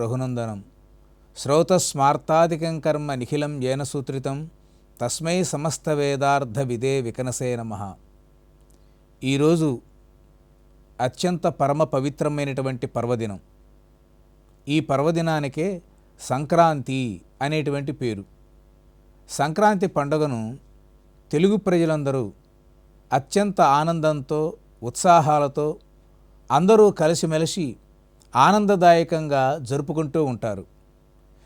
రఘునందనం శ్రౌతస్మార్తాదికం కర్మ నిఖిలం ఏన సూత్రితం తస్మై సమస్త వేదార్థ విదే వికనసే నమః. ఈరోజు అత్యంత పరమ పవిత్రమైనటువంటి పర్వదినం. ఈ పర్వదినానికే సంక్రాంతి అనేటువంటి పేరు. సంక్రాంతి పండుగను తెలుగు ప్రజలందరూ అత్యంత ఆనందంతో ఉత్సాహాలతో అందరూ కలిసిమెలిసి ఆనందదాయకంగా జరుపుకుంటూ ఉంటారు.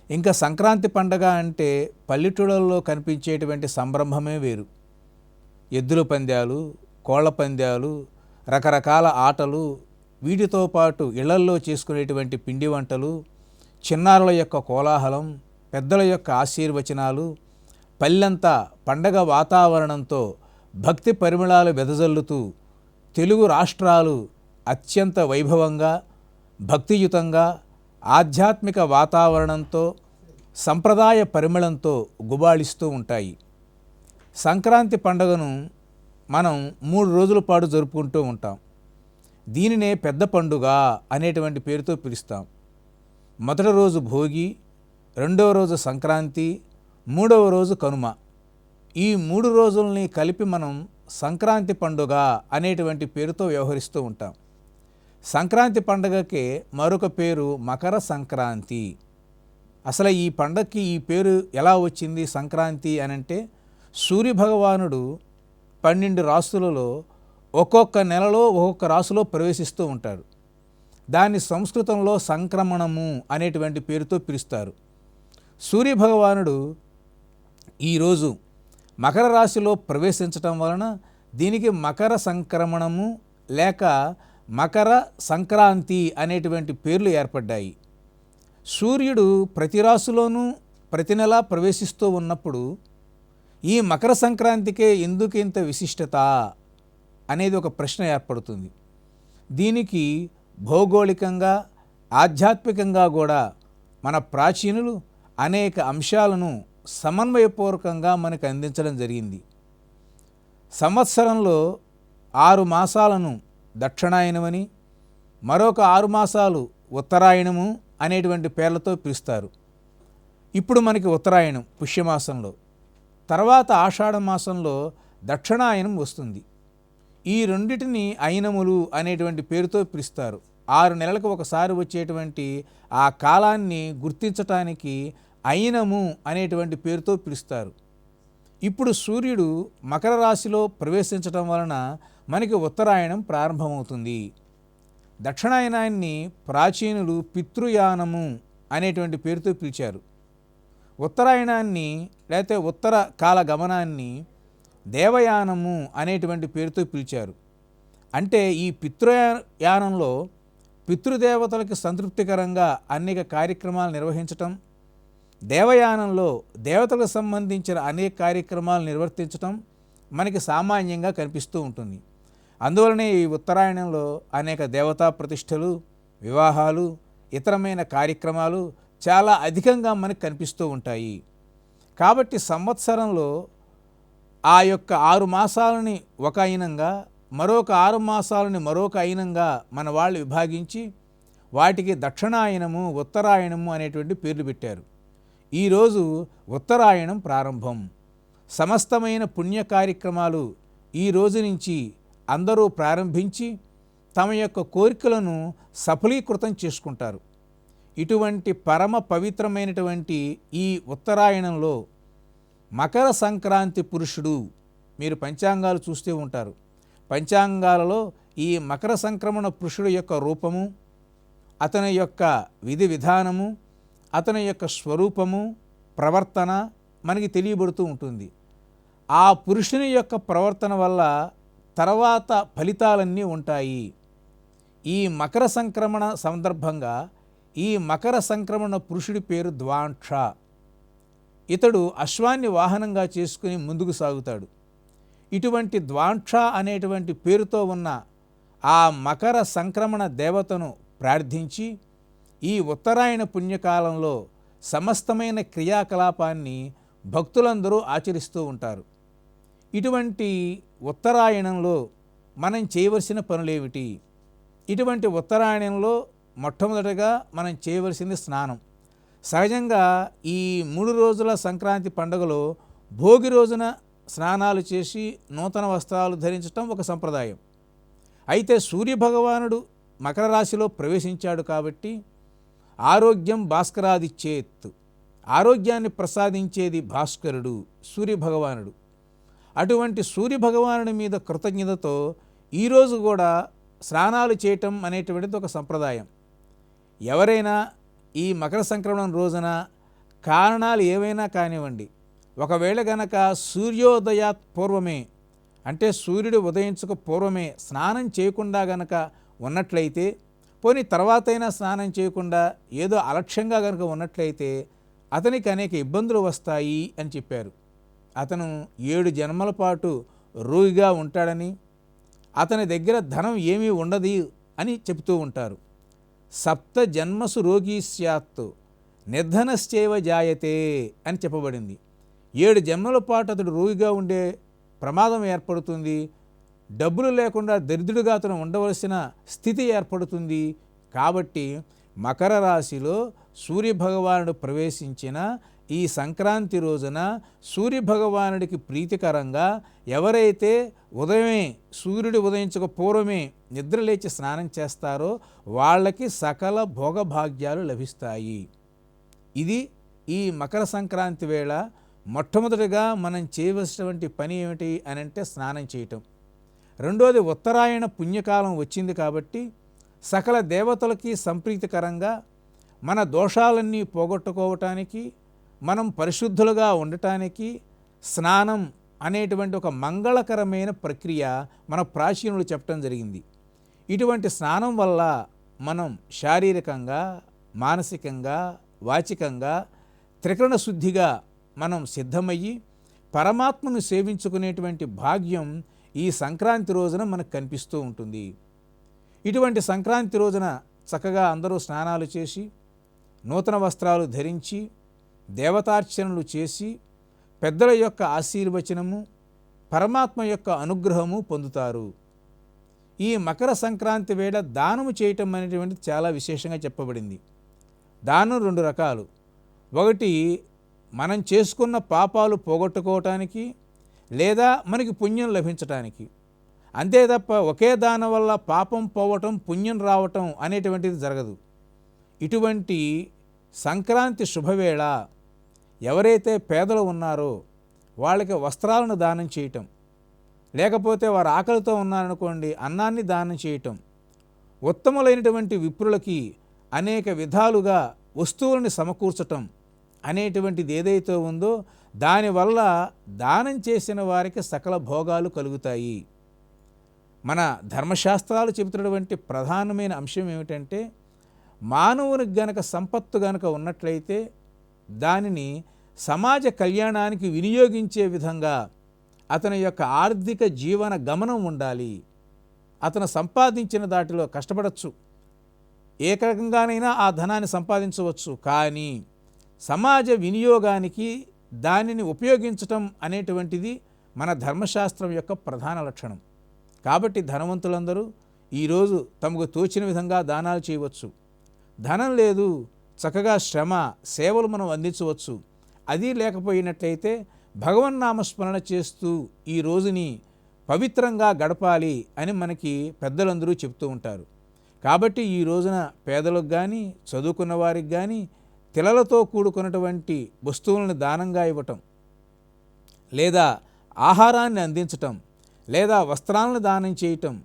ఇంకా సంక్రాంతి పండగ అంటే పల్లెటూళ్ళల్లో కనిపించేటువంటి సంభ్రమమే వేరు. ఎద్దుల పందాలు, కోళ్ల పందాలు, రకరకాల ఆటలు, వీటితో పాటు ఇళ్లల్లో చేసుకునేటువంటి పిండి వంటలు, చిన్నారుల యొక్క కోలాహలం, పెద్దల యొక్క ఆశీర్వచనాలు, పల్లెంతా పండగ వాతావరణంతో భక్తి పరిమళాలు వెదజల్లుతూ తెలుగు రాష్ట్రాలు అత్యంత వైభవంగా, భక్తియుతంగా, ఆధ్యాత్మిక వాతావరణంతో, సంప్రదాయ పరిమళంతో గుబాళిస్తూ ఉంటాయి. సంక్రాంతి పండుగను మనం 3 రోజుల పాటు జరుపుకుంటూ ఉంటాం. దీనినే పెద్ద పండుగ అనేటువంటి పేరుతో పిలుస్తాం. మొదటి రోజు భోగి, రెండవ రోజు సంక్రాంతి, మూడవ రోజు కనుమ. ఈ 3 రోజుల్ని కలిపి మనం సంక్రాంతి పండుగ అనేటువంటి పేరుతో వ్యవహరిస్తూ ఉంటాం. సంక్రాంతి పండుగకే మరొక పేరు మకర సంక్రాంతి. అసలు ఈ పండగకి ఈ పేరు ఎలా వచ్చింది సంక్రాంతి అనంటే, సూర్యభగవానుడు 12 రాశులలో ఒక్కొక్క నెలలో ఒక్కొక్క రాశిలో ప్రవేశిస్తూ ఉంటాడు. దాన్ని సంస్కృతంలో సంక్రమణము అనేటువంటి పేరుతో పిలుస్తారు. సూర్యభగవానుడు ఈరోజు మకర రాశిలో ప్రవేశించటం వలన దీనికి మకర సంక్రమణము లేక మకర సంక్రాంతి అనేటువంటి పేర్లు ఏర్పడ్డాయి. సూర్యుడు ప్రతి రాశిలోనూ ప్రతి నెల ప్రవేశిస్తూ ఉన్నప్పుడు ఈ మకర సంక్రాంతికే ఎందుకు ఇంత విశిష్టత అనేది ఒక ప్రశ్న ఏర్పడుతుంది. దీనికి భౌగోళికంగా, ఆధ్యాత్మికంగా కూడా మన ప్రాచీనులు అనేక అంశాలను సమన్వయపూర్వకంగా మనకు అందించడం జరిగింది. సంవత్సరంలో 6 మాసాలను దక్షిణాయనమని, మరొక 6 మాసాలు ఉత్తరాయణము అనేటువంటి పేర్లతో పిలుస్తారు. ఇప్పుడు మనకి ఉత్తరాయణం పుష్యమాసంలో, తర్వాత ఆషాఢ మాసంలో దక్షిణాయనం వస్తుంది. ఈ రెండిటిని అయినములు అనేటువంటి పేరుతో పిలుస్తారు. 6 నెలలకు ఒకసారి వచ్చేటువంటి ఆ కాలాన్ని గుర్తించటానికి అయినము అనేటువంటి పేరుతో పిలుస్తారు. ఇప్పుడు సూర్యుడు మకర రాశిలో ప్రవేశించటం వలన మనకి ఉత్తరాయణం ప్రారంభమవుతుంది. దక్షిణాయనాన్ని ప్రాచీనులు పితృయానము అనేటువంటి పేరుతో పిలిచారు. ఉత్తరాయణాన్ని లేకపోతే ఉత్తర కాల గమనాన్ని దేవయానము అనేటువంటి పేరుతో పిలిచారు. అంటే ఈ పితృయానంలో పితృదేవతలకు సంతృప్తికరంగా అనేక కార్యక్రమాలు నిర్వహించటం, దేవయానంలో దేవతలకు సంబంధించిన అనేక కార్యక్రమాలు నిర్వర్తించటం మనకి సామాన్యంగా కనిపిస్తూ ఉంటుంది. అందువలనే ఈ ఉత్తరాయణంలో అనేక దేవతా ప్రతిష్టలు, వివాహాలు, ఇతరమైన కార్యక్రమాలు చాలా అధికంగా మనకు కనిపిస్తూ ఉంటాయి. కాబట్టి సంవత్సరంలో ఆ యొక్క 6 మాసాలని ఒక అయినంగా, మరొక 6 మాసాలని మరొక అయినంగా మన వాళ్ళు విభాగించి వాటికి దక్షిణాయనము, ఉత్తరాయణము అనేటువంటి పేర్లు పెట్టారు. ఈరోజు ఉత్తరాయణం ప్రారంభం. సమస్తమైన పుణ్య కార్యక్రమాలు ఈ రోజు నుంచి అందరూ ప్రారంభించి తమ యొక్క కోరికలను సఫలీకృతం చేసుకుంటారు. ఇటువంటి పరమ పవిత్రమైనటువంటి ఈ ఉత్తరాయణంలో మకర సంక్రాంతి పురుషుడు, మీరు పంచాంగాలు చూస్తూ ఉంటారు. పంచాంగాలలో ఈ మకర సంక్రమణ పురుషుడు యొక్క రూపము, అతని యొక్క విధి విధానము, అతని యొక్క స్వరూపము, ప్రవర్తన మనకి తెలియబడుతూ ఉంటుంది. ఆ పురుషుని యొక్క ప్రవర్తన వల్ల తర్వాత ఫలితాలన్నీ ఉంటాయి. ఈ మకర సంక్రమణ సందర్భంగా ఈ మకర సంక్రమణ పురుషుడి పేరు ద్వాంక్ష. ఇతడు అశ్వాన్ని వాహనంగా చేసుకుని ముందుకు సాగుతాడు. ఇటువంటి ద్వాంక్ష అనేటువంటి పేరుతో ఉన్న ఆ మకర సంక్రమణ దేవతను ప్రార్థించి ఈ ఉత్తరాయణ పుణ్యకాలంలో సమస్తమైన క్రియాకలాపాన్ని భక్తులందరూ ఆచరిస్తూ ఉంటారు. ఇటువంటి ఉత్తరాయణంలో మనం చేయవలసిన పనులేమిటి? ఇటువంటి ఉత్తరాయణంలో మొట్టమొదటగా మనం చేయవలసింది స్నానం. సహజంగా ఈ 3 రోజుల సంక్రాంతి పండుగలో భోగి రోజున స్నానాలు చేసి నూతన వస్త్రాలు ధరించటం ఒక సంప్రదాయం. అయితే సూర్యభగవానుడు మకర రాశిలో ప్రవేశించాడు కాబట్టి ఆరోగ్యం భాస్కరాదిచ్చేత్, ఆరోగ్యాన్ని ప్రసాదించేది భాస్కరుడు సూర్యభగవానుడు. అటువంటి సూర్యభగవానుడి మీద కృతజ్ఞతతో ఈరోజు కూడా స్నానాలు చేయటం అనేటువంటిది ఒక సంప్రదాయం. ఎవరైనా ఈ మకర సంక్రమణం రోజున కారణాలు ఏవైనా కానివ్వండి, ఒకవేళ గనక సూర్యోదయాత్ పూర్వమే అంటే సూర్యుడు ఉదయించక పూర్వమే స్నానం చేయకుండా గనక ఉన్నట్లయితే, పోనీ తర్వాతైనా స్నానం చేయకుండా ఏదో అలక్ష్యంగా గనక ఉన్నట్లయితే అతనికి అనేక ఇబ్బందులు వస్తాయి అని చెప్పారు. అతను 7 జన్మల పాటు రోగిగా ఉంటాడని, అతని దగ్గర ధనం ఏమీ ఉండదు అని చెబుతూ ఉంటారు. సప్త జన్మసు రోగీ స్యాత్ నిర్ధనశ్చైవ జాయతే అని చెప్పబడింది. 7 జన్మల పాటు అతడు రోగిగా ఉండే ప్రమాదం ఏర్పడుతుంది. డబ్బులు లేకుండా దరిద్రుడిగా అతను ఉండవలసిన స్థితి ఏర్పడుతుంది. కాబట్టి మకర రాశిలో సూర్యభగవానుడు ప్రవేశించిన ఈ సంక్రాంతి రోజున సూర్యభగవానుడికి ప్రీతికరంగా ఎవరైతే ఉదయమే సూర్యుడు ఉదయించక పూర్వమే నిద్రలేచి స్నానం చేస్తారో వాళ్ళకి సకల భోగభాగ్యాలు లభిస్తాయి. ఇది ఈ మకర సంక్రాంతి వేళ మొట్టమొదటిగా మనం చేయవలసినటువంటి పని ఏమిటి అని అంటే స్నానం చేయటం. రెండోది, ఉత్తరాయణ పుణ్యకాలం వచ్చింది కాబట్టి సకల దేవతలకి సంప్రీతికరంగా మన దోషాలన్నీ పోగొట్టుకోవటానికి, మనం పరిశుద్ధులుగా ఉండటానికి స్నానం అనేటువంటి ఒక మంగళకరమైన ప్రక్రియ మన ప్రాచీనులు చెప్పడం జరిగింది. ఇటువంటి స్నానం వల్ల మనం శారీరకంగా, మానసికంగా, వాచికంగా త్రికరణ శుద్ధిగా మనం సిద్ధమయ్యి పరమాత్మను సేవించుకునేటువంటి భాగ్యం ఈ సంక్రాంతి రోజున మనకు కనిపిస్తూ ఉంటుంది. ఇటువంటి సంక్రాంతి రోజున చక్కగా అందరూ స్నానాలు చేసి నూతన వస్త్రాలు ధరించి దేవతార్చనలు చేసి పెద్దల యొక్క ఆశీర్వచనము, పరమాత్మ యొక్క అనుగ్రహము పొందుతారు. ఈ మకర సంక్రాంతి వేళ దానము చేయటం అనేటువంటిది చాలా విశేషంగా చెప్పబడింది. దానం 2 రకాలు. ఒకటి, మనం చేసుకున్న పాపాలు పోగొట్టుకోవటానికి లేదా మనకి పుణ్యం లభించటానికి. అంతే తప్ప ఒకే దానం వల్ల పాపం పోవటం పుణ్యం రావటం అనేటువంటిది జరగదు. ఇటువంటి సంక్రాంతి శుభవేళ ఎవరైతే పేదలు ఉన్నారో వాళ్ళకి వస్త్రాలను దానం చేయటం, లేకపోతే వారు ఆకలితో ఉన్నారనుకోండి అన్నాన్ని దానం చేయటం, ఉత్తములైనటువంటి విప్రులకి అనేక విధాలుగా వస్తువులను సమకూర్చటం అనేటువంటిది ఏదైతే ఉందో దానివల్ల దానం చేసిన వారికి సకల భోగాలు కలుగుతాయి. మన ధర్మశాస్త్రాలు చెబుతున్నటువంటి ప్రధానమైన అంశం ఏమిటంటే, మానవునికి గనక సంపత్తు గనక ఉన్నట్లయితే దానిని సమాజ కళ్యాణానికి వినియోగించే విధంగా అతని యొక్క ఆర్థిక జీవన గమనం ఉండాలి. అతను సంపాదించిన దాటిలో కష్టపడచ్చు, ఏ రకంగానైనా ఆ ధనాన్ని సంపాదించవచ్చు, కానీ సమాజ వినియోగానికి దానిని ఉపయోగించటం అనేటువంటిది మన ధర్మశాస్త్రం యొక్క ప్రధాన లక్షణం. కాబట్టి ధనవంతులందరూ ఈరోజు తమకు తోచిన విధంగా దానాలు చేయవచ్చు. ధనం లేదు, చక్కగా శ్రమ సేవలు మనం అందించవచ్చు. అది లేకపోయినట్లయితే భగవన్నామస్మరణ చేస్తూ ఈ రోజుని పవిత్రంగా గడపాలి అని మనకి పెద్దలందరూ చెప్తూ ఉంటారు. కాబట్టి ఈ రోజున పేదలకు కానీ చదువుకున్న వారికి కానీ తిలలతో కూడుకున్నటువంటి వస్తువులను దానంగా ఇవ్వటం, లేదా ఆహారాన్ని అందించటం, లేదా వస్త్రాలను దానం చేయటం,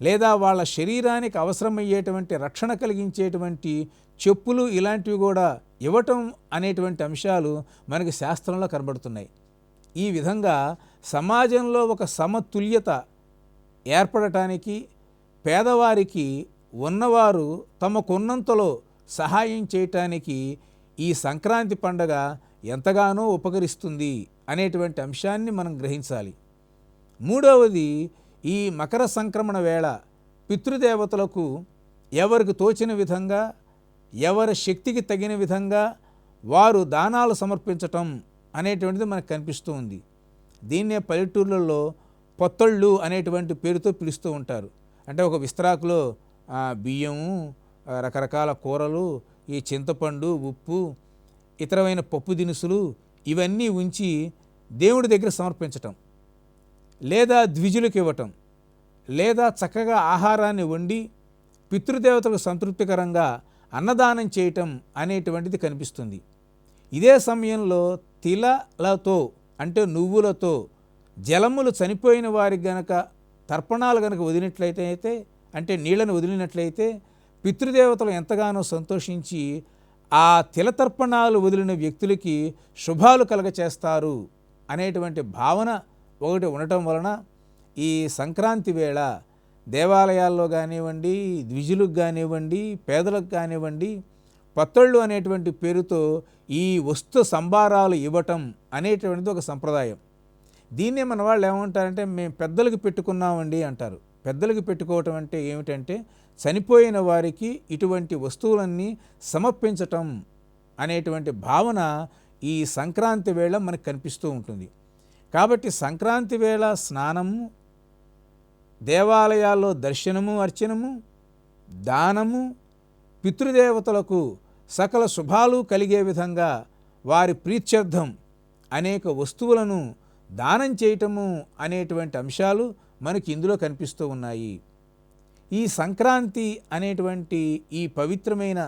లేదా వాళ్ళ శరీరానికి అవసరమయ్యేటువంటి రక్షణ కలిగించేటువంటి చెప్పులు ఇలాంటివి కూడా ఇవ్వటం అనేటువంటి అంశాలు మనకి శాస్త్రంలో కనబడుతున్నాయి. ఈ విధంగా సమాజంలో ఒక సమతుల్యత ఏర్పడటానికి, పేదవారికి ఉన్నవారు తమకున్నంతలో సహాయం చేయటానికి ఈ సంక్రాంతి పండుగ ఎంతగానో ఉపకరిస్తుంది అనేటువంటి అంశాన్ని మనం గ్రహించాలి. మూడవది, ఈ మకర సంక్రమణ వేళ పితృదేవతలకు ఎవరికి తోచిన విధంగా, ఎవరి శక్తికి తగిన విధంగా వారు దానాలు సమర్పించటం అనేటువంటిది మనకు కనిపిస్తూ ఉంది. దీన్నే పల్లెటూర్లలో పొత్తళ్ళు అనేటువంటి పేరుతో పిలుస్తూ ఉంటారు. అంటే ఒక విస్తరాకులో బియ్యము, రకరకాల కూరలు, ఈ చింతపండు, ఉప్పు, ఇతరమైన పప్పు దినుసులు ఇవన్నీ ఉంచి దేవుడి దగ్గర సమర్పించటం, లేదా ద్విజులకు ఇవ్వటం, లేదా చక్కగా ఆహారాన్ని వండి పితృదేవతలకు సంతృప్తికరంగా అన్నదానం చేయటం అనేటువంటిది కనిపిస్తుంది. ఇదే సమయంలో తిలలతో అంటే నువ్వులతో జలములు చనిపోయిన వారికి గనక తర్పణాలు గనక వదిలినట్లయితే అంటే నీళ్లను వదిలినట్లయితే పితృదేవతలు ఎంతగానో సంతోషించి ఆ తిలతర్పణాలు వదిలిన వ్యక్తులకి శుభాలు కలగచేస్తారు అనేటువంటి భావన ఒకటి ఉండటం వలన ఈ సంక్రాంతి వేళ దేవాలయాల్లో కానివ్వండి, ద్విజులకు కానివ్వండి, పేదలకు కానివ్వండి, పత్తళ్ళు అనేటువంటి పేరుతో ఈ వస్తు సంభారాలు ఇవ్వటం అనేటువంటిది ఒక సంప్రదాయం. దీన్నే మన వాళ్ళు ఏమంటారంటే మేము పెద్దలకు పెట్టుకున్నామండి అంటారు. పెద్దలకు పెట్టుకోవటం అంటే ఏమిటంటే చనిపోయిన వారికి ఇటువంటి వస్తువులన్నీ సమర్పించటం అనేటువంటి భావన ఈ సంక్రాంతి వేళ మనకు కనిపిస్తూ ఉంటుంది. కాబట్టి సంక్రాంతి వేళ స్నానము, దేవాలయాల్లో దర్శనము, అర్చనము, దానము, పితృదేవతలకు సకల శుభాలు కలిగే విధంగా వారి ప్రీత్యర్థం అనేక వస్తువులను దానం చేయటము అనేటువంటి అంశాలు మనకి ఇందులో కనిపిస్తూ ఉన్నాయి. ఈ సంక్రాంతి అనేటువంటి ఈ పవిత్రమైన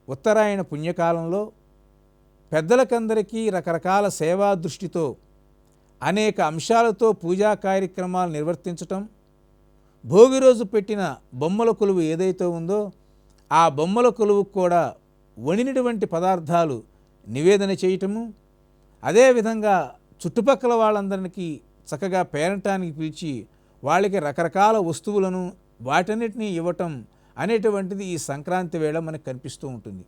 ఉత్తరాయణ పుణ్యకాలంలో పెద్దలకందరికీ రకరకాల సేవా దృష్టితో అనేక అంశాలతో పూజా కార్యక్రమాలు నిర్వర్తించటం, భోగి రోజు పెట్టిన బొమ్మల కొలువు ఏదైతే ఉందో ఆ బొమ్మల కొలువుకు కూడా వండినటువంటి పదార్థాలు నివేదన చేయటము, అదేవిధంగా చుట్టుపక్కల వాళ్ళందరికీ చక్కగా పేరంటానికి పిలిచి వాళ్ళకి రకరకాల వస్తువులను వాటన్నిటినీ ఇవ్వటం అనేటువంటిది ఈ సంక్రాంతి వేళ మనకు కనిపిస్తూ ఉంటుంది.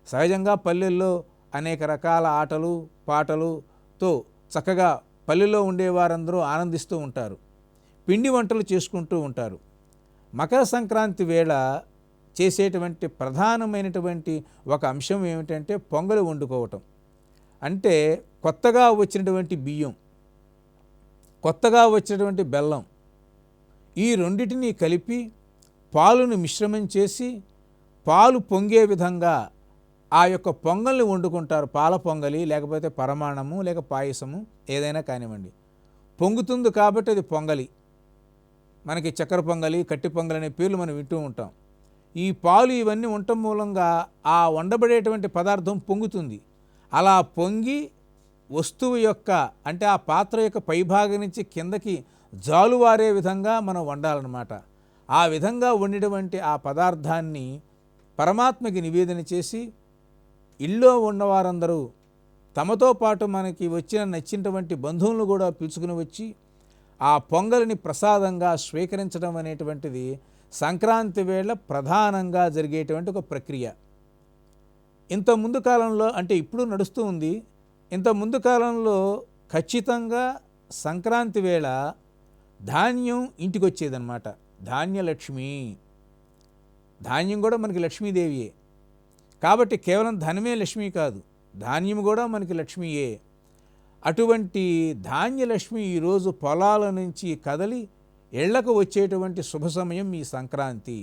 సహజంగా పల్లెల్లో అనేక రకాల ఆటలు పాటలుతో చక్కగా పల్లెల్లో ఉండేవారందరూ ఆనందిస్తూ ఉంటారు, పిండి వంటలు చేసుకుంటూ ఉంటారు. మకర సంక్రాంతి వేళ చేసేటువంటి ప్రధానమైనటువంటి ఒక అంశం ఏమిటంటే పొంగలి వండుకోవటం. అంటే కొత్తగా వచ్చినటువంటి బియ్యం, కొత్తగా వచ్చినటువంటి బెల్లం, ఈ రెండిటిని కలిపి పాలును మిశ్రమం చేసి పాలు పొంగే విధంగా ఆ యొక్క పొంగల్ని వండుకుంటారు. పాల పొంగలి, లేకపోతే పరమాణము, లేక పాయసము ఏదైనా కానివ్వండి. పొంగుతుంది కాబట్టి అది పొంగలి. మనకి చక్కెర పొంగలి, కట్టి పొంగలి అనే పేర్లు మనం వింటూ ఉంటాం. ఈ పాలు ఇవన్నీ ఉండటం మూలంగా ఆ వండబడేటువంటి పదార్థం పొంగుతుంది. అలా పొంగి వస్తువు యొక్క అంటే ఆ పాత్ర యొక్క పైభాగం నుంచి కిందకి జాలువారే విధంగా మనం వండాలన్నమాట. ఆ విధంగా వండినటువంటి ఆ పదార్థాన్ని పరమాత్మకి నివేదన చేసి ఇల్లో ఉన్నవారందరూ తమతో పాటు మనకి వచ్చిన నచ్చినటువంటి బంధువులను కూడా పిలుచుకుని వచ్చి ఆ పొంగలిని ప్రసాదంగా స్వీకరించడం అనేటువంటిది సంక్రాంతి వేళ ప్రధానంగా జరిగేటువంటి ఒక ప్రక్రియ. ఇంత ముందు కాలంలో అంటే ఇప్పుడు నడుస్తూ ఉంది. ఇంత ముందు కాలంలో ఖచ్చితంగా సంక్రాంతి వేళ ధాన్యం ఇంటికి వచ్చేదన్నమాట. ధాన్యలక్ష్మి, ధాన్యం కూడా మనకి లక్ష్మీదేవియే. కాబట్టి కేవలం ధనమే లక్ష్మి కాదు, ధాన్యం కూడా మనకి లక్ష్మీయే. అటువంటి ధాన్యలక్ష్మి ఈరోజు పొలాల నుంచి కదలి ఇళ్లకు వచ్చేటువంటి శుభ సమయం ఈ సంక్రాంతి.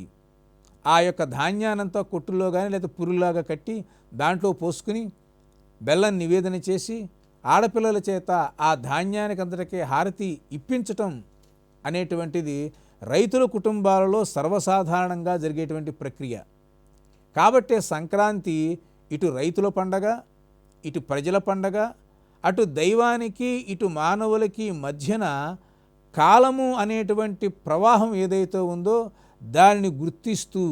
ఆ యొక్క ధాన్యానంతా కొట్టుల్లో కానీ లేదా పురులాగా కట్టి దాంట్లో పోసుకుని బెల్లం నివేదన చేసి ఆడపిల్లల చేత ఆ ధాన్యానికి అంతటికే హారతి ఇప్పించటం అనేటువంటిది రైతుల కుటుంబాలలో సర్వసాధారణంగా జరిగేటువంటి ప్రక్రియ. కాబట్టే సంక్రాంతి ఇటు రైతుల పండగ, ఇటు ప్రజల పండగ, అటు దైవానికి ఇటు మానవులకి మధ్యన కాలము అనేటువంటి ప్రవాహం ఏదైతే ఉందో దానిని గుర్తిస్తూ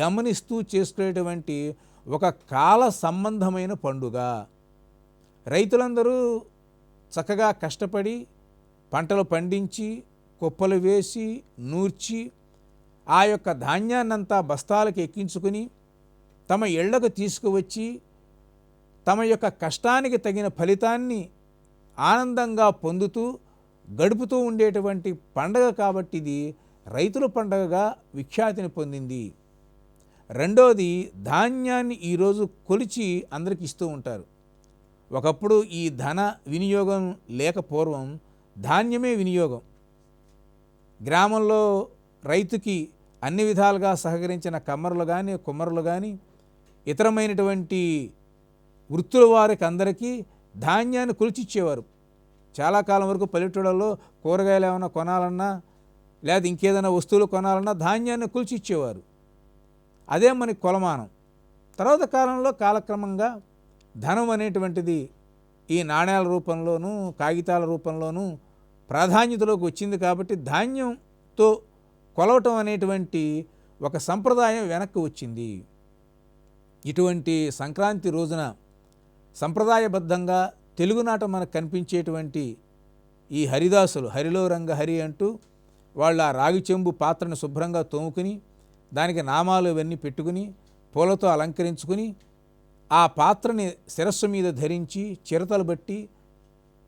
గమనిస్తూ చేసుకునేటువంటి ఒక కాల సంబంధమైన పండుగ. రైతులందరూ చక్కగా కష్టపడి పంటలు పండించి కుప్పలు వేసి నూర్చి ఆ యొక్క ధాన్యాన్నంతా బస్తాలకు ఎక్కించుకుని తమ ఇళ్లకు తీసుకువచ్చి తమ యొక్క కష్టానికి తగిన ఫలితాన్ని ఆనందంగా పొందుతూ గడుపుతూ ఉండేటువంటి పండగ. కాబట్టి ఇది రైతుల పండగగా విఖ్యాతిని పొందింది. రెండోది, ధాన్యాన్ని ఈరోజు కొలిచి అందరికి ఇస్తూ ఉంటారు. ఒకప్పుడు ఈ ధన వినియోగం లేక పూర్వం ధాన్యమే వినియోగం. గ్రామంలో రైతుకి అన్ని విధాలుగా సహకరించిన కమ్మరులు కానీ కుమ్మరులు కానీ ఇతరమైనటువంటి వృత్తుల వారికి అందరికీ ధాన్యాన్ని కొలిచిచ్చేవారు. చాలా కాలం వరకు పల్లెటూళ్ళలో కూరగాయలు ఏమైనా కొనాలన్నా లేదా ఇంకేదైనా వస్తువులు కొనాలన్నా ధాన్యాన్ని కొలిచిచ్చేవారు. అదే మనకి కొలమానం. తర్వాత కాలంలో కాలక్రమంగా ధనం అనేటువంటిది ఈ నాణేల రూపంలోనూ కాగితాల రూపంలోనూ ప్రాధాన్యతలోకి వచ్చింది కాబట్టి ధాన్యంతో కొలవటం అనేటువంటి ఒక సంప్రదాయం వెనక్కి వచ్చింది. ఇటువంటి సంక్రాంతి రోజున సంప్రదాయబద్ధంగా తెలుగునాట మనకు కనిపించేటువంటి ఈ హరిదాసులు హరిలో రంగ హరి అంటూ వాళ్ళు ఆ రాగి చెంబు పాత్రను శుభ్రంగా తోముకుని దానికి నామాలు ఇవన్నీ పెట్టుకుని పూలతో అలంకరించుకుని ఆ పాత్రని శిరస్సు మీద ధరించి చిరతలు బట్టి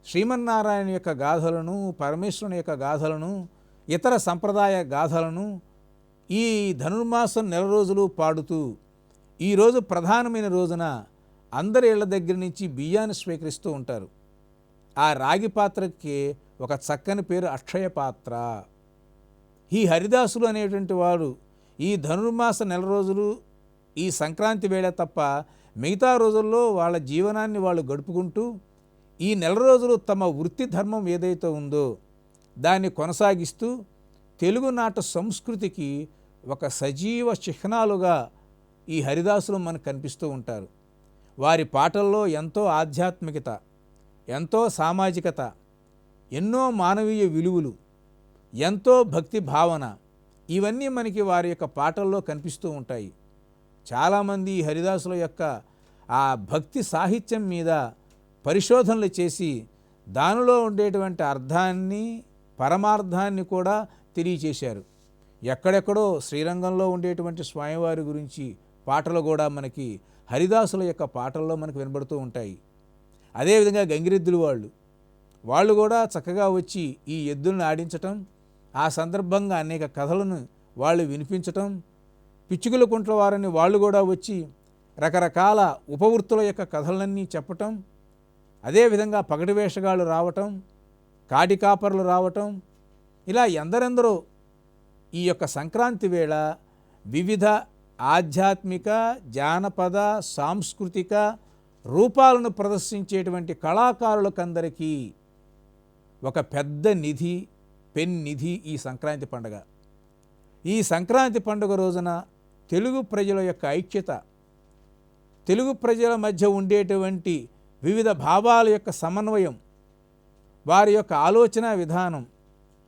శ్రీమన్నారాయణ యొక్క గాథలను పరమేశ్వరుని యొక్క గాథలను ఇతర సంప్రదాయ గాథలను ఈ ధనుర్మాసం నెల రోజులు పాడుతూ ఈరోజు ప్రధానమైన రోజున అందరి ఇళ్ల దగ్గర నుంచి బియ్యాన్ని స్వీకరిస్తూ ఉంటారు. ఆ రాగి పాత్రకి ఒక చక్కని పేరు అక్షయ పాత్ర. ఈ హరిదాసులు అనేటువంటి వాడు ఈ ధనుర్మాస నెల రోజులు ఈ సంక్రాంతి వేళ తప్ప మిగతా రోజుల్లో వాళ్ళ జీవనాన్ని వాళ్ళు గడుపుకుంటూ ఈ నెల రోజులు తమ వృత్తి ధర్మం ఏదైతే ఉందో దాన్ని కొనసాగిస్తూ తెలుగునాట సంస్కృతికి ఒక సజీవ చిహ్నాలుగా ఈ హరిదాసులు మనకు కనిపిస్తూ ఉంటారు. వారి పాటల్లో ఎంతో ఆధ్యాత్మికత, ఎంతో సామాజికత, ఎన్నో మానవీయ విలువలు, ఎంతో భక్తి భావన ఇవన్నీ మనకి వారి యొక్క పాటల్లో కనిపిస్తూ ఉంటాయి. చాలామంది ఈ హరిదాసుల యొక్క ఆ భక్తి సాహిత్యం మీద పరిశోధనలు చేసి దానిలో ఉండేటువంటి అర్థాన్ని పరమార్థాన్ని కూడా తెలియచేశారు. ఎక్కడెక్కడో శ్రీరంగంలో ఉండేటువంటి స్వామివారి గురించి పాటలు కూడా మనకి హరిదాసుల యొక్క పాటల్లో మనకు వినబడుతూ ఉంటాయి. అదేవిధంగా గంగిరెద్దులు వాళ్ళు కూడా చక్కగా వచ్చి ఈ ఎద్దులను ఆడించటం, ఆ సందర్భంగా అనేక కథలను వాళ్ళు వినిపించటం, పిచ్చుకల కుంట్ల వారని వాళ్ళు కూడా వచ్చి రకరకాల ఉపవృత్తుల యొక్క కథలన్నీ చెప్పటం, అదేవిధంగా పగటి వేషగాళ్ళు రావటం, కాటి కాపర్లు రావటం, ఇలా ఎందరెందరో ఈ యొక్క సంక్రాంతి వేళ వివిధ ఆధ్యాత్మిక జానపద సాంస్కృతిక రూపాలను ప్రదర్శించేటువంటి కళాకారులకందరికీ ఒక పెద్ద నిధి, పెన్నిధి ఈ సంక్రాంతి పండుగ. ఈ సంక్రాంతి పండుగ రోజున తెలుగు ప్రజల యొక్క ఐక్యత, తెలుగు ప్రజల మధ్య ఉండేటువంటి వివిధ భావాల యొక్క సమన్వయం, వారి యొక్క ఆలోచన విధానం,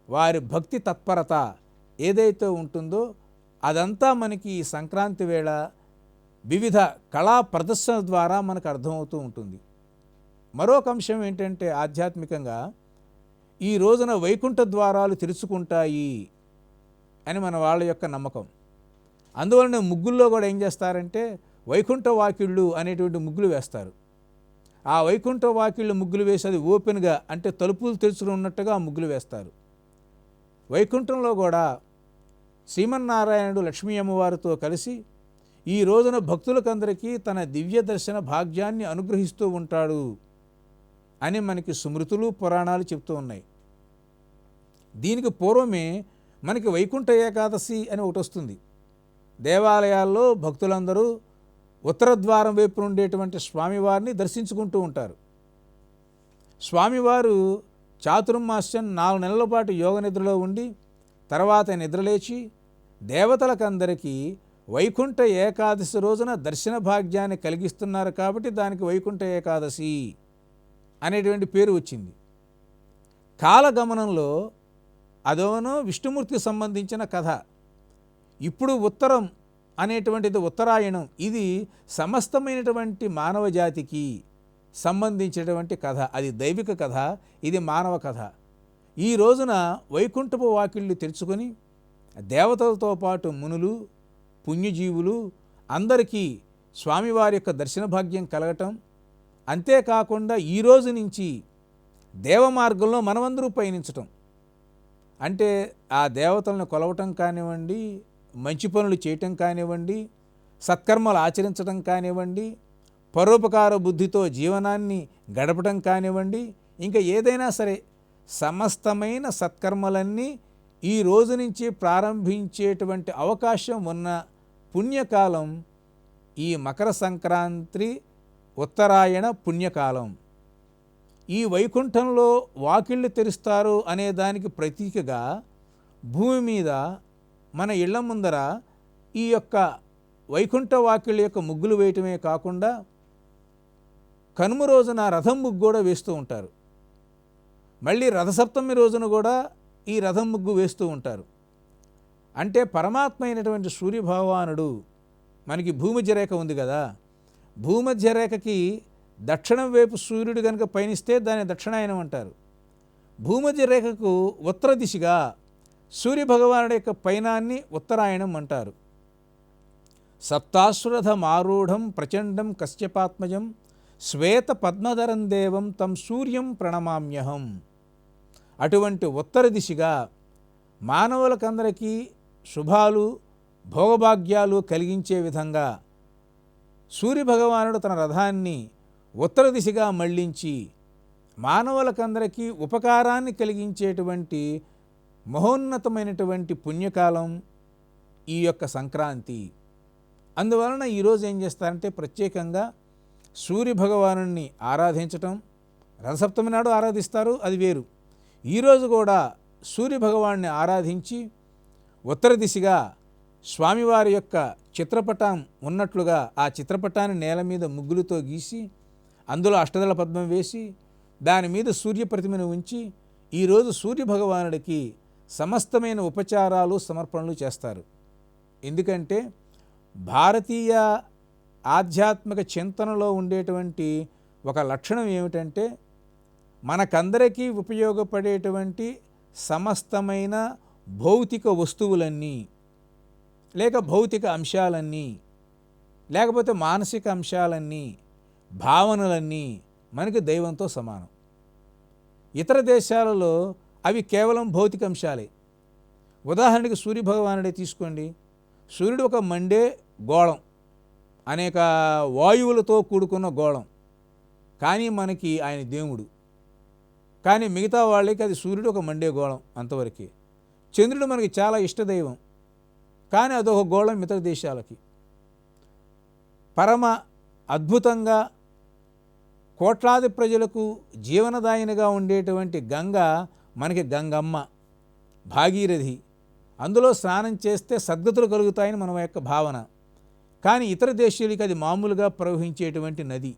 వారి భక్తి తత్పరత ఏదైతే ఉంటుందో అదంతా మనకి ఈ సంక్రాంతి వేళ వివిధ కళా ప్రదర్శన ద్వారా మనకు అర్థమవుతూ ఉంటుంది. మరొక అంశం ఏంటంటే ఆధ్యాత్మికంగా ఈ రోజున వైకుంఠ ద్వారాలు తెరుచుకుంటాయి అని మన వాళ్ళ యొక్క నమ్మకం. అందువలన ముగ్గుల్లో కూడా ఏం చేస్తారంటే వైకుంఠ వాకిళ్ళు అనేటువంటి ముగ్గులు వేస్తారు. ఆ వైకుంఠ వాకిళ్ళు ముగ్గులు వేసి అది ఓపెన్గా అంటే తలుపులు తెరుచుకుని ఉన్నట్టుగా ముగ్గులు వేస్తారు. వైకుంఠంలో కూడా శ్రీమన్నారాయణుడు లక్ష్మీ అమ్మవారితో కలిసి ఈ రోజున భక్తులకందరికీ తన దివ్య దర్శన భాగ్యాన్ని అనుగ్రహిస్తూ ఉంటాడు అని మనకి స్మృతులు పురాణాలు చెప్తూ ఉన్నాయి. దీనికి పూర్వమే మనకి వైకుంఠ ఏకాదశి అని ఒకటి వస్తుంది. దేవాలయాల్లో భక్తులందరూ ఉత్తర ద్వారం వైపు ఉండేటువంటి స్వామివారిని దర్శించుకుంటూ ఉంటారు. స్వామివారు చాతుర్మాస్యం 4 నెలల పాటు యోగ నిద్రలో ఉండి తర్వాత నిద్రలేచి దేవతలకందరికీ వైకుంఠ ఏకాదశి రోజున దర్శన భాగ్యాన్ని కలిగిస్తున్నారు కాబట్టి దానికి వైకుంఠ ఏకాదశి అనేటువంటి పేరు వచ్చింది. కాలగమనంలో అదోనో విష్ణుమూర్తికి సంబంధించిన కథ. ఇప్పుడు ఉత్తరం అనేటువంటిది ఉత్తరాయణం, ఇది సమస్తమైనటువంటి మానవ జాతికి సంబంధించినటువంటి కథ. అది దైవిక కథ, ఇది మానవ కథ. ఈ రోజున వైకుంఠపు వాకిళ్ళు తెరుచుకొని దేవతలతో పాటు మునులు పుణ్యజీవులు అందరికీ స్వామివారి యొక్క దర్శన భాగ్యం కలగటం, అంతేకాకుండా ఈ రోజు నుంచి దేవ మార్గంలో మనమందరూ పయనించటం అంటే ఆ దేవతలను కొలవటం కానివ్వండి, మంచి పనులు చేయటం కానివ్వండి, సత్కర్మలు ఆచరించడం కానివ్వండి, పరోపకార బుద్ధితో జీవనాన్ని గడపడం కానివ్వండి, ఇంకా ఏదైనా సరే సమస్తమైన సత్కర్మలన్నీ ఈ రోజు నుంచి ప్రారంభించేటువంటి అవకాశం ఉన్న పుణ్యకాలం ఈ మకర సంక్రాంతి ఉత్తరాయణ పుణ్యకాలం. ఈ వైకుంఠంలో వాకిళ్ళు తెరుస్తారు అనే దానికి ప్రతీకగా భూమి మీద మన ఇళ్ల ముందర ఈ యొక్క వైకుంఠ వాకిళ్ళ యొక్క ముగ్గులు వేయటమే కాకుండా కనుమ రోజున రథం ముగ్గు కూడా వేస్తూ ఉంటారు. మళ్ళీ రథసప్తమి రోజున కూడా ఈ రథం ముగ్గు వేస్తూ ఉంటారు. అంటే పరమాత్మ అయినటువంటి సూర్యభగవానుడు మనకి భూమధ్యరేఖ ఉంది కదా, భూమధ్యరేఖకి దక్షిణం వైపు సూర్యుడు కనుక పయనిస్తే దాన్ని దక్షిణాయనం అంటారు. భూమధ్యరేఖకు ఉత్తర దిశగా సూర్యభగవానుడి యొక్క పయనాన్ని ఉత్తరాయణం అంటారు. సప్తాశ్వరథమారూఢం ప్రచండం కశ్యపాత్మజం శ్వేత పద్మధరం దేవం తం సూర్యం ప్రణమామ్యహం. అటువంటి ఉత్తర దిశగా మానవులకందరికీ శుభాలు భోగభాగ్యాలు కలిగించే విధంగా సూర్యభగవానుడు తన రథాన్ని ఉత్తర దిశగా మళ్లించి మానవులకందరికీ ఉపకారాన్ని కలిగించేటువంటి మహోన్నతమైనటువంటి పుణ్యకాలం ఈ యొక్క సంక్రాంతి. అందువలన ఈరోజు ఏం చేస్తారంటే ప్రత్యేకంగా సూర్యభగవానుని ఆరాధించటం. రథసప్తమి నాడు ఆరాధిస్తారు, అది వేరు. ఈరోజు కూడా సూర్యభగవాన్ని ఆరాధించి ఉత్తర దిశగా స్వామివారి యొక్క చిత్రపటం ఉన్నట్లుగా ఆ చిత్రపటాన్ని నేల మీద ముగ్గులతో గీసి అందులో అష్టదళ పద్మం వేసి దాని మీద సూర్యప్రతిమను ఉంచి ఈరోజు సూర్యభగవానుడికి సమస్తమైన ఉపచారాలు సమర్పణలు చేస్తారు. ఎందుకంటే భారతీయ ఆధ్యాత్మిక చింతనలో ఉండేటువంటి ఒక లక్షణం ఏమిటంటే మనకందరికీ ఉపయోగపడేటువంటి సమస్తమైన భౌతిక వస్తువులన్నీ లేక భౌతిక అంశాలన్నీ లేకపోతే మానసిక అంశాలన్నీ భావనలన్నీ మనకి దైవంతో సమానం. ఇతర దేశాలలో అవి కేవలం భౌతిక అంశాలే. ఉదాహరణకి సూర్యభగవానుడే తీసుకోండి. సూర్యుడు ఒక మండే గోళం, అనేక వాయువులతో కూడుకున్న గోళం, కానీ మనకి ఆయన దేవుడు. కానీ మిగతా వాళ్ళకి అది సూర్యుడు ఒక మండే గోళం అంతవరకే. చంద్రుడు మనకి చాలా ఇష్టదైవం, కానీ అదొక గోళం ఇతర దేశాలకి. పరమ అద్భుతంగా కోట్లాది ప్రజలకు జీవనదాయినిగా ఉండేటువంటి గంగ మనకి గంగమ్మ, భాగీరథి. అందులో స్నానం చేస్తే సద్గతులు కలుగుతాయని మన యొక్క భావన. కానీ ఇతర దేశాలకి అది మామూలుగా ప్రవహించేటువంటి నది.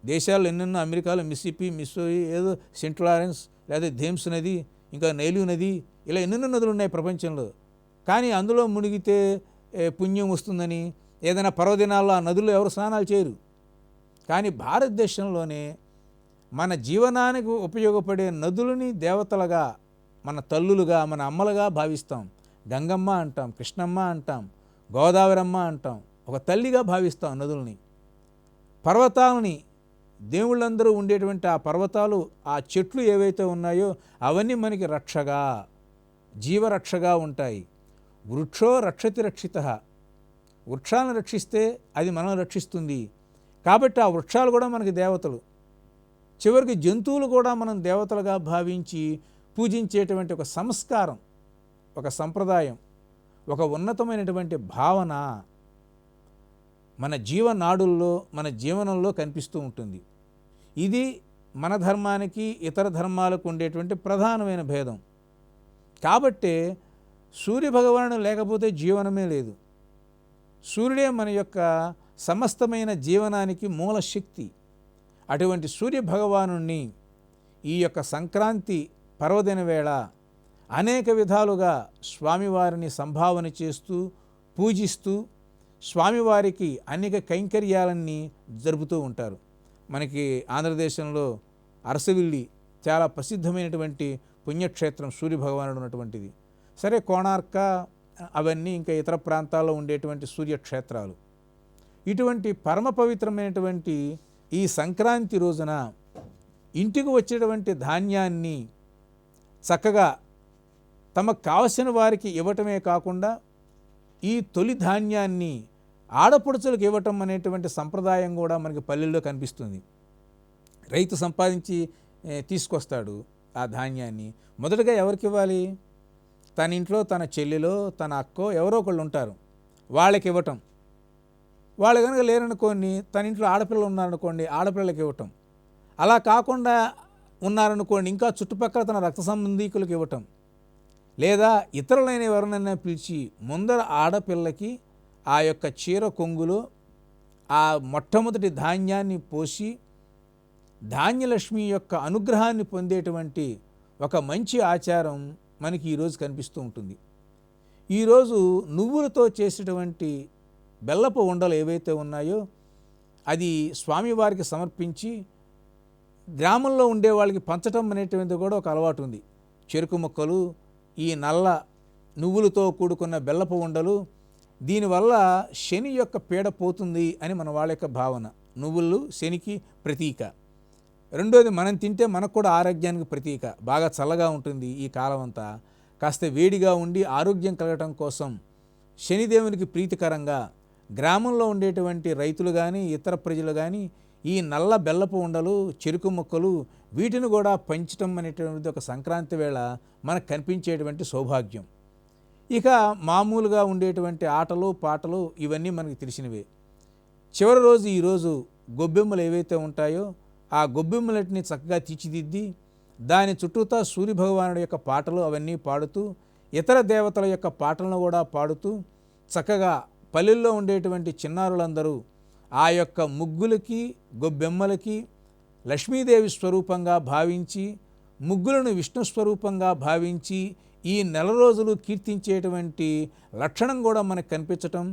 దేశాల్లో ఎన్నెన్నో, అమెరికాలో మిస్సిపి, మిస్సూరి, ఏదో సెంట్ లారెన్స్, లేదా థేమ్స్ నది, ఇంకా నైలు నది, ఇలా ఎన్నెన్నో నదులు ఉన్నాయి ప్రపంచంలో. కానీ అందులో మునిగితే పుణ్యం వస్తుందని ఏదైనా పర్వదినాల్లో ఆ నదుల్లో ఎవరు స్నానాలు చేయరు. కానీ భారతదేశంలోనే మన జీవనానికి ఉపయోగపడే నదులని దేవతలుగా, మన తల్లులుగా, మన అమ్మలుగా భావిస్తాం. గంగమ్మ అంటాం, కృష్ణమ్మ అంటాం, గోదావరమ్మ అంటాం. ఒక తల్లిగా భావిస్తాం నదుల్ని. పర్వతాలని దేవుళ్ళందరూ ఉండేటువంటి ఆ పర్వతాలు, ఆ చెట్లు ఏవైతే ఉన్నాయో అవన్నీ మనకి రక్షగా, జీవరక్షగా ఉంటాయి. వృక్షో రక్షతి రక్షితః. వృక్షాలను రక్షిస్తే అది మనం రక్షిస్తుంది. కాబట్టి ఆ వృక్షాలు కూడా మనకి దేవతలు. చివరికి జంతువులు కూడా మనం దేవతలుగా భావించి పూజించేటువంటి ఒక సంస్కారం, ఒక సంప్రదాయం, ఒక ఉన్నతమైనటువంటి భావన మన జీవనాడుల్లో, మన జీవనంలో కనిపిస్తూ ఉంటుంది. ఇది మన ధర్మానికి ఇతర ధర్మాలకు ఉండేటువంటి ప్రధానమైన భేదం. కాబట్టే సూర్యభగవానుడు లేకపోతే జీవనమే లేదు. సూర్యుడే మన యొక్క సమస్తమైన జీవనానికి మూల శక్తి. అటువంటి సూర్యభగవాను ఈ యొక్క సంక్రాంతి పర్వదిన వేళ అనేక విధాలుగా స్వామివారిని సంభావన చేస్తూ పూజిస్తూ స్వామివారికి అనేక కైంకర్యాలన్నీ జరుపుతూ ఉంటారు. మనకి ఆంధ్రదేశంలో అరసవిల్లి చాలా ప్రసిద్ధమైనటువంటి పుణ్యక్షేత్రం సూర్యభగవానుడు ఉన్నటువంటిది. సరే, కోణార్క అవన్నీ ఇంకా ఇతర ప్రాంతాల్లో ఉండేటువంటి సూర్యక్షేత్రాలు. ఇటువంటి పరమ పవిత్రమైనటువంటి ఈ సంక్రాంతి రోజున ఇంటికి వచ్చేటువంటి ధాన్యాన్ని చక్కగా తమకు కావలసిన వారికి ఇవ్వటమే కాకుండా ఈ తొలి ధాన్యాన్ని ఆడపడుచులకు ఇవ్వటం అనేటువంటి సంప్రదాయం కూడా మనకి పల్లెల్లో కనిపిస్తుంది. రైతు సంపాదించి తీసుకొస్తాడు ఆ ధాన్యాన్ని. మొదటగా ఎవరికి ఇవ్వాలి? తన ఇంట్లో తన చెల్లిలో తన అక్కో ఎవరో ఒకళ్ళు ఉంటారు, వాళ్ళకి ఇవ్వటం. వాళ్ళు కనుక లేరనుకోండి, తన ఇంట్లో ఆడపిల్లలు ఉన్నారనుకోండి, ఆడపిల్లలకి ఇవ్వటం. అలా కాకుండా ఉన్నారనుకోండి, ఇంకా చుట్టుపక్కల తన రక్త సంబంధీకులకు ఇవ్వటం. లేదా ఇతరులైన ఎవరినైనా పిలిచి ముందర ఆడపిల్లకి ఆ యొక్క చీర కొంగులో ఆ మొట్టమొదటి ధాన్యాన్ని పోసి ధాన్యలక్ష్మి యొక్క అనుగ్రహాన్ని పొందేటువంటి ఒక మంచి ఆచారం మనకి ఈరోజు కనిపిస్తూ ఉంటుంది. ఈరోజు నువ్వులతో చేసేటువంటి బెల్లపు ఉండలు ఏవైతే ఉన్నాయో అది స్వామివారికి సమర్పించి గ్రామంలో ఉండే వాళ్ళకి పంచటం అనేటువంటిది కూడా ఒక అలవాటు ఉంది. చెరుకు ముక్కలు, ఈ నల్ల నువ్వులతో కూడుకున్న బెల్లపు ఉండలు, దీనివల్ల శని యొక్క పీడ పోతుంది అని మన వాళ్ళ యొక్క భావన. నువ్వులు శనికి ప్రతీక. రెండోది, మనం తింటే మనకు కూడా ఆరోగ్యానికి ప్రతీక. బాగా చల్లగా ఉంటుంది ఈ కాలం అంతా. కాస్త వేడిగా ఉండి ఆరోగ్యం కలగటం కోసం శనిదేవునికి ప్రీతికరంగా గ్రామంలో ఉండేటువంటి రైతులు కానీ ఇతర ప్రజలు కానీ ఈ నల్ల బెల్లపు ఉండలు, చెరుకు ముక్కలు వీటిని కూడా పంచటం అనేటువంటిది ఒక సంక్రాంతి వేళ మనకు కనిపించేటువంటి సౌభాగ్యం. ఇక మామూలుగా ఉండేటువంటి ఆటలు పాటలు ఇవన్నీ మనకు తెలిసినవే. చివరి రోజు ఈరోజు గొబ్బెమ్మలు ఏవైతే ఉంటాయో ఆ గొబ్బెమ్మలటిని చక్కగా తీర్చిదిద్ది దాని చుట్టూతా సూర్యభగవానుడి యొక్క పాటలు అవన్నీ పాడుతూ ఇతర దేవతల యొక్క పాటలను కూడా పాడుతూ చక్కగా పల్లెల్లో ఉండేటువంటి చిన్నారులందరూ ఆ యొక్క ముగ్గులకి గొబ్బెమ్మలకి లక్ష్మీదేవి స్వరూపంగా భావించి ముగ్గులను విష్ణు స్వరూపంగా భావించి ఈ నెల రోజులు కీర్తించేటువంటి లక్షణం కూడా మనకు కనిపించటం,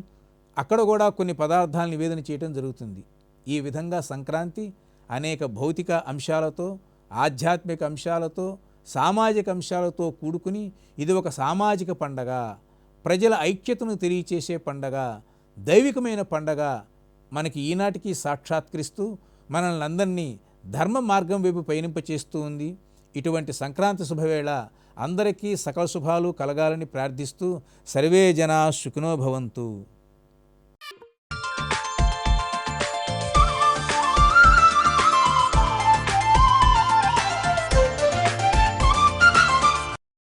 అక్కడ కూడా కొన్ని పదార్థాలను నివేదన చేయటం జరుగుతుంది. ఈ విధంగా సంక్రాంతి అనేక భౌతిక అంశాలతో, ఆధ్యాత్మిక అంశాలతో, సామాజిక అంశాలతో కూడుకుని ఇది ఒక సామాజిక పండగ, ప్రజల ఐక్యతను తెలియచేసే పండగ, దైవికమైన పండగ మనకి ఈనాటికి సాక్షాత్కరిస్తూ మనల్ని అందరినీ ధర్మ మార్గం వైపు పయనింపచేస్తూ ఉంది. ఇటువంటి సంక్రాంతి శుభవేళ అందరికీ సకల శుభాలు కలగాలని ప్రార్థిస్తూ సర్వే జనా సుఖినో భవంతు.